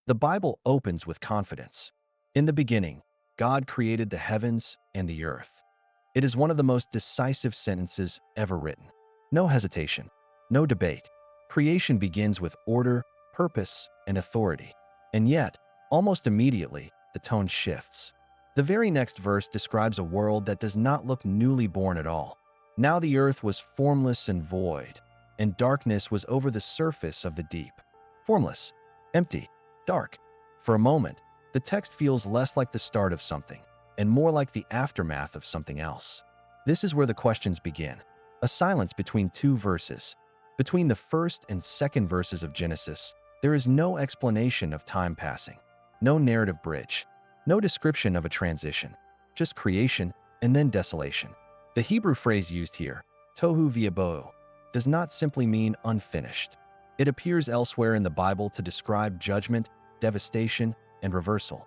The Bible opens with confidence. In the beginning, God created the heavens and the earth. It is one of the most decisive sentences ever written. No hesitation, no debate. Creation begins with order, purpose, and authority. And yet, almost immediately, the tone shifts. The very next verse describes a world that does not look newly born at all. Now the earth was formless and void, and darkness was over the surface of the deep. Formless, empty, dark. For a moment, the text feels less like the start of something and more like the aftermath of something else. This is where the questions begin. A silence between two verses. Between the first and second verses of Genesis, there is no explanation of time passing, no narrative bridge, no description of a transition, just creation and then desolation. The Hebrew phrase used here, tohu v'abohu, does not simply mean unfinished. It appears elsewhere in the Bible to describe judgment, devastation, and reversal.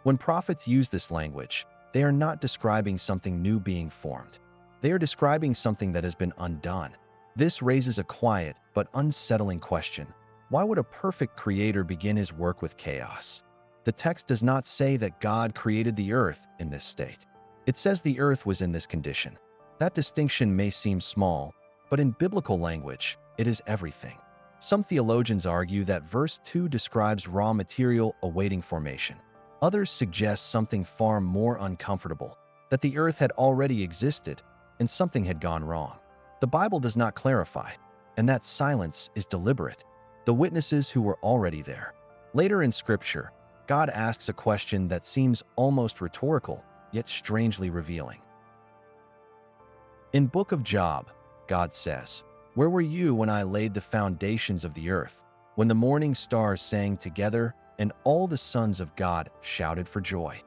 When prophets use this language, they are not describing something new being formed. They are describing something that has been undone. This raises a quiet but unsettling question. Why would a perfect creator begin his work with chaos? The text does not say that God created the earth in this state. It says the earth was in this condition. That distinction may seem small, but in biblical language, it is everything. Some theologians argue that verse 2 describes raw material awaiting formation. Others suggest something far more uncomfortable, that the earth had already existed and something had gone wrong. The Bible does not clarify, and that silence is deliberate. The witnesses who were already there. Later in Scripture, God asks a question that seems almost rhetorical, yet strangely revealing. In Book of Job, God says, "Where were you when I laid the foundations of the earth, when the morning stars sang together and all the sons of God shouted for joy?"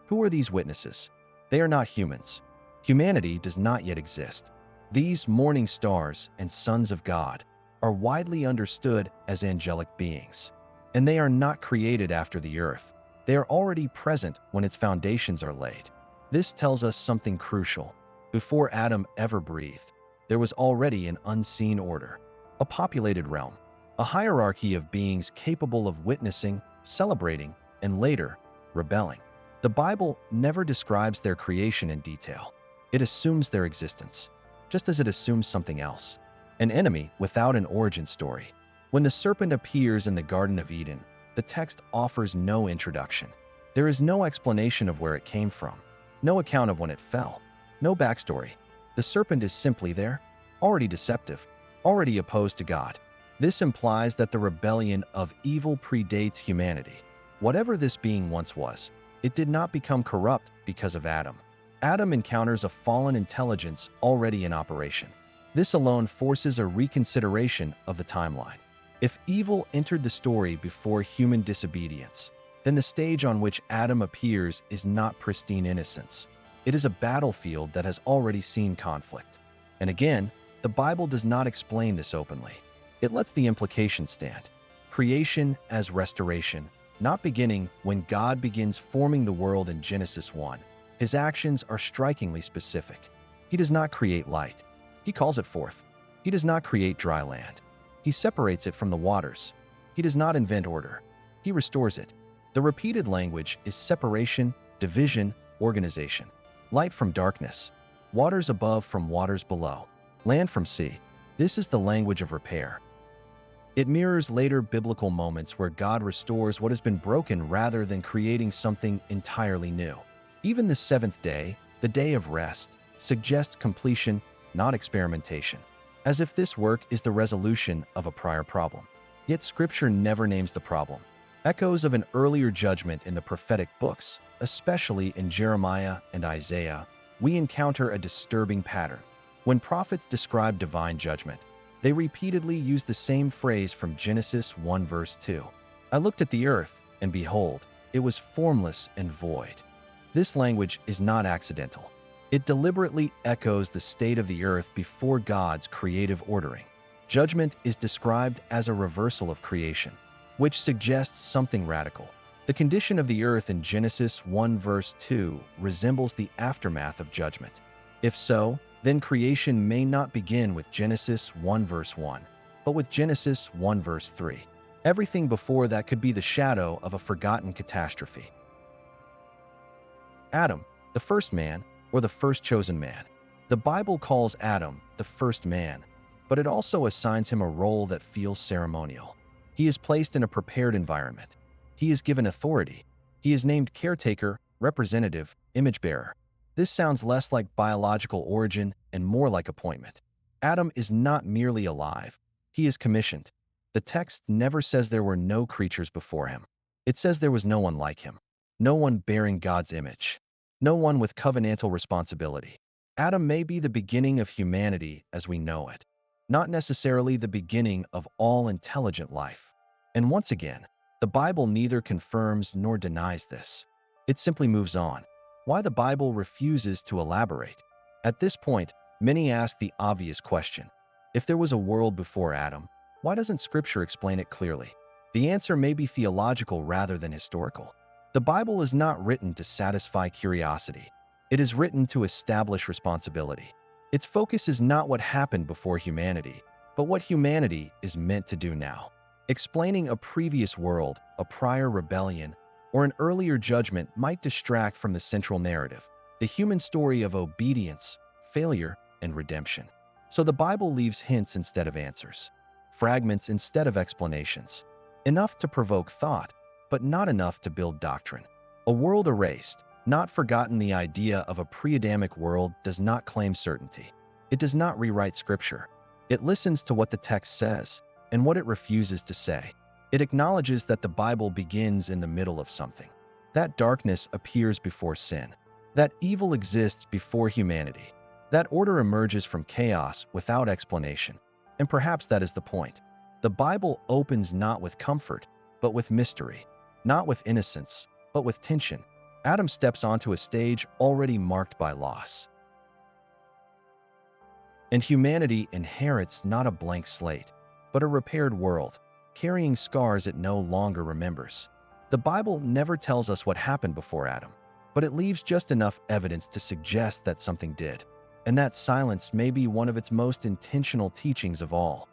Who are these witnesses? They are not humans. Humanity does not yet exist. These morning stars and sons of God are widely understood as angelic beings, and they are not created after the earth. They are already present when its foundations are laid. This tells us something crucial. Before Adam ever breathed, there was already an unseen order, a populated realm, a hierarchy of beings capable of witnessing, celebrating, and later, rebelling. The Bible never describes their creation in detail. It assumes their existence, just as it assumes something else, an enemy without an origin story. When the serpent appears in the Garden of Eden, the text offers no introduction. There is no explanation of where it came from, no account of when it fell, no backstory. The serpent is simply there, already deceptive, already opposed to God. This implies that the rebellion of evil predates humanity. Whatever this being once was, it did not become corrupt because of Adam. Adam encounters a fallen intelligence already in operation. This alone forces a reconsideration of the timeline. If evil entered the story before human disobedience, then the stage on which Adam appears is not pristine innocence. It is a battlefield that has already seen conflict. And again, the Bible does not explain this openly. It lets the implication stand. Creation as restoration, not beginning when God begins forming the world in Genesis 1. His actions are strikingly specific. He does not create light. He calls it forth. He does not create dry land. He separates it from the waters. He does not invent order. He restores it. The repeated language is separation, division, organization. Light from darkness, waters above from waters below, land from sea. This is the language of repair. It mirrors later biblical moments where God restores what has been broken rather than creating something entirely new. Even the seventh day, the day of rest, suggests completion, not experimentation, as if this work is the resolution of a prior problem. Yet Scripture never names the problem. Echoes of an earlier judgment in the prophetic books, especially in Jeremiah and Isaiah, we encounter a disturbing pattern. When prophets describe divine judgment, they repeatedly use the same phrase from Genesis 1 verse 2. "I looked at the earth, and behold, it was formless and void." This language is not accidental. It deliberately echoes the state of the earth before God's creative ordering. Judgment is described as a reversal of creation, which suggests something radical. The condition of the earth in Genesis 1 verse 2 resembles the aftermath of judgment. If so, then creation may not begin with Genesis 1 verse 1, but with Genesis 1 verse 3. Everything before that could be the shadow of a forgotten catastrophe. Adam, the first man, or the first chosen man. The Bible calls Adam the first man, but it also assigns him a role that feels ceremonial. He is placed in a prepared environment. He is given authority. He is named caretaker, representative, image bearer. This sounds less like biological origin and more like appointment. Adam is not merely alive. He is commissioned. The text never says there were no creatures before him. It says there was no one like him, no one bearing God's image, no one with covenantal responsibility. Adam may be the beginning of humanity as we know it, not necessarily the beginning of all intelligent life. And once again, the Bible neither confirms nor denies this. It simply moves on. Why the Bible refuses to elaborate. At this point, many ask the obvious question. If there was a world before Adam, why doesn't Scripture explain it clearly? The answer may be theological rather than historical. The Bible is not written to satisfy curiosity. It is written to establish responsibility. Its focus is not what happened before humanity, but what humanity is meant to do now. Explaining a previous world, a prior rebellion, or an earlier judgment might distract from the central narrative, the human story of obedience, failure, and redemption. So the Bible leaves hints instead of answers, fragments instead of explanations, enough to provoke thought, but not enough to build doctrine. A world erased, not forgotten. The idea of a pre-Adamic world does not claim certainty. It does not rewrite Scripture. It listens to what the text says and what it refuses to say. It acknowledges that the Bible begins in the middle of something. That darkness appears before sin. That evil exists before humanity. That order emerges from chaos without explanation. And perhaps that is the point. The Bible opens not with comfort, but with mystery. Not with innocence, but with tension. Adam steps onto a stage already marked by loss. And humanity inherits not a blank slate, but a repaired world, carrying scars it no longer remembers. The Bible never tells us what happened before Adam, but it leaves just enough evidence to suggest that something did. And that silence may be one of its most intentional teachings of all.